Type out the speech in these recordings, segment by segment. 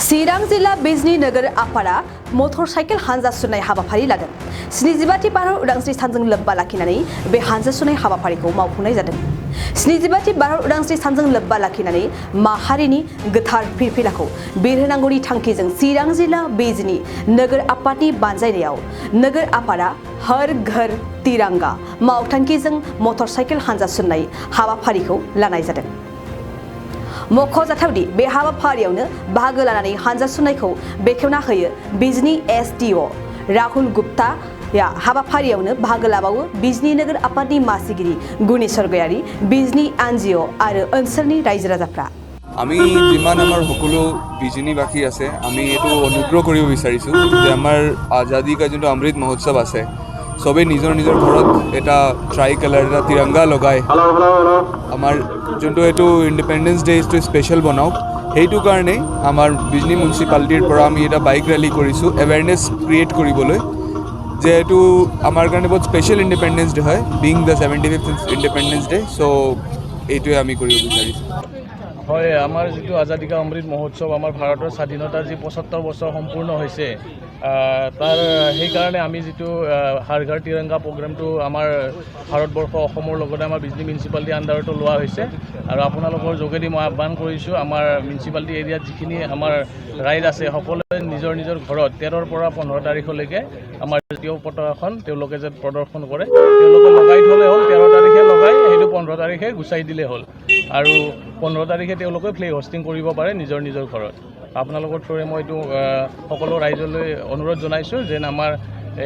चिरां जिल्ला बिजनी नोगोर आफादा मटरसाइकेल हानजा सुनाय हाबाफारि लागोन। 75थि भारत उदांस्रि सानजों लोब्बा लाखिनानै बे हानजा सुनाय हाबाफारिखौ मावफुंनाय जादों। 75थि भारत उदांस्रि सानजों लोब्बा लाखिनानै माहारिनि गोथार फिरफिलाखौ बिरहोनांगौनि थांखिजों चिरां जिल्ला बिजनी नोगोर आफादनि बानजायनायाव नोगोर आफादा हर घर तिरंगा मावथांखिजों मटरसाइकेल हानजा सुनाय हाबाफारिखौ लानाय जादों। मख'जाथावदि बे हाबाफारियावनो बाहागो लानानै हानजा सुनायखौ बेखेवना होयो बिजनी एसडिअ राहुल गुप्ताया हाबाफारियावनो बाहागो लाबावो बिजनी नोगोर आफादनि मासिगिरि गुणेश्वर गयारी, बिजनी एनजिअ आरो ओनसोलनि रायजो राजाफ्रा। আমি যিমান আমাৰ সকলো বিজনীবাসী আছে আমি এইটো অনুগ্ৰহ কৰিব বিচাৰিছোঁ যে আমাৰ আজাদী কা যোনটো অমৃত মহোৎসৱ আছে সবেই নিজৰ নিজৰ ঘৰত এটা ট্ৰাই কালাৰ এটা তিৰংগা লগাই আমাৰ যোনটো এইটো ইণ্ডিপেণ্ডেন্স ডে'টো স্পেচিয়েল বনাওক। সেইটো কাৰণে আমাৰ বিজনী মিউনিচিপালিটিৰ পৰা আমি এটা বাইক ৰেলী কৰিছোঁ এৱেৰনেছ ক্ৰিয়েট কৰিবলৈ যে এইটো আমাৰ কাৰণে বহুত স্পেচিয়েল ইণ্ডিপেণ্ডেন্স ডে হয় being the 75th independence day. চ' এইটোৱে আমি কৰিব বিচাৰিছোঁ। হয়, আমাৰ যিটো আজাদী কা অমৃত মহোৎসৱ আমাৰ ভাৰতৰ স্বাধীনতাৰ যি ৭৫ বছৰ সম্পূৰ্ণ হৈছে তাৰ সেইকাৰণে আমি যিটো হৰ ঘৰ তিৰংগা প্ৰগ্ৰেমটো আমাৰ ভাৰতবৰ্ষ অসমৰ লগতে আমাৰ বিজনী মিউনিচিপালিটি আণ্ডাৰতো লোৱা হৈছে আৰু আপোনালোকৰ যোগেদি মই আহ্বান কৰিছোঁ আমাৰ মিউনিচিপালিটি এৰিয়াত যিখিনি আমাৰ ৰাইজ আছে সকলোৱে নিজৰ নিজৰ ঘৰত 13ৰ পৰা 15 তাৰিখলৈকে আমাৰ জাতীয় পতাকাখন তেওঁলোকে যে প্ৰদৰ্শন কৰে তেওঁলোকে লগাই থ'লে হ'ল। 13 তাৰিখে লগাই সেইটো 15 তাৰিখে গুচাই দিলে হ'ল আৰু 15 তাৰিখে তেওঁলোকে ফ্লেগ হোষ্টিং কৰিব পাৰে নিজৰ নিজৰ ঘৰত। আপোনালোকৰ থ্ৰুৰে মই এইটো সকলো ৰাইজলৈ অনুৰোধ জনাইছোঁ যে আমাৰ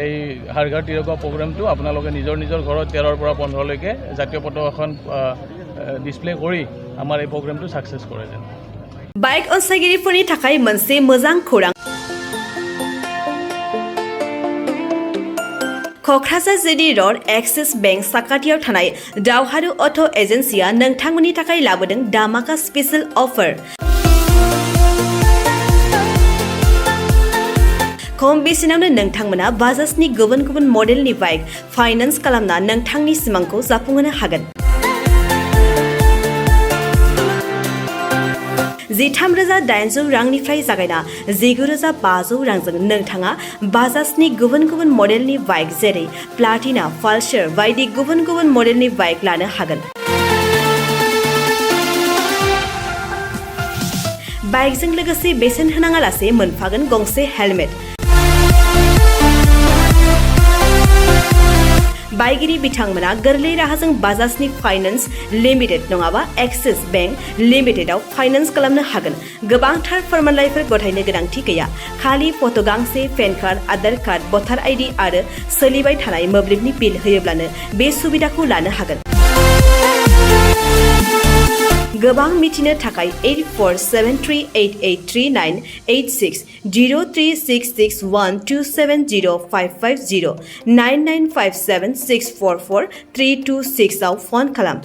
এই হৰ ঘৰ তিৰংগা প্ৰগ্ৰেমটো আপোনালোকে নিজৰ নিজৰ ঘৰত 13ৰ পৰা 15লৈকে জাতীয় পতাকাখন ডিছপ্লে কৰি আমাৰ এই প্ৰগ্ৰেমটো ছাকচেছ কৰে যেন। बाइक अनसायगिरिफोरनि थाखाय मोनसे मोजां खौरां। क'क्राझार जिडी र'ड एक्सिस बेंक साखाथियाव थानाय दावहारु अट' एजेन्सिया नोंथांमोननि थाखाय लाबोदों दामाका स्पेशल अफार। खम बेसेनावनो नोंथांमोना बाजाजनि गुबुन गुबुन मडेलनि बाइक फाइनान्स खालामना नोंथांनि सिमांखौ जाफुंहोनो हागोन। 13,800 रांनिफ्राय जागायना 19,500 रांजों नोंथाङा बाजाजनि गुबुन गुबुन मडेलनि बाइक जेरै प्लाटिना, पालसार बायदि गुबुन गुबुन मडेलनि बाइक लानो हागोन। बाइकजों लोगोसे बेसेन होनाङालासे मोनफागोन गंसे हेलमेट। बाइगिरि बिथांमोना गोरलै राहाजों बाजाजनि फाइनान्स लिमिटेड नङाबा एक्सिस बेंक लिमिटेडआव फाइनान्स खालामनो हागोन। गोबांथार फोरमानलाइफोर गथायनो गोनांथि गैया। खालि फट' गांसे, पेन कार्ड, आधार कार्ड, भटार आइडि आरो सोलिबाय थानाय मोब्लिबनि बिल होयोब्लानो बे सुबिदाखौ लानो हागोन। गोबां मिथिनो थाखाय 8473883986 036612705550 9957644326 आव फन खालाम।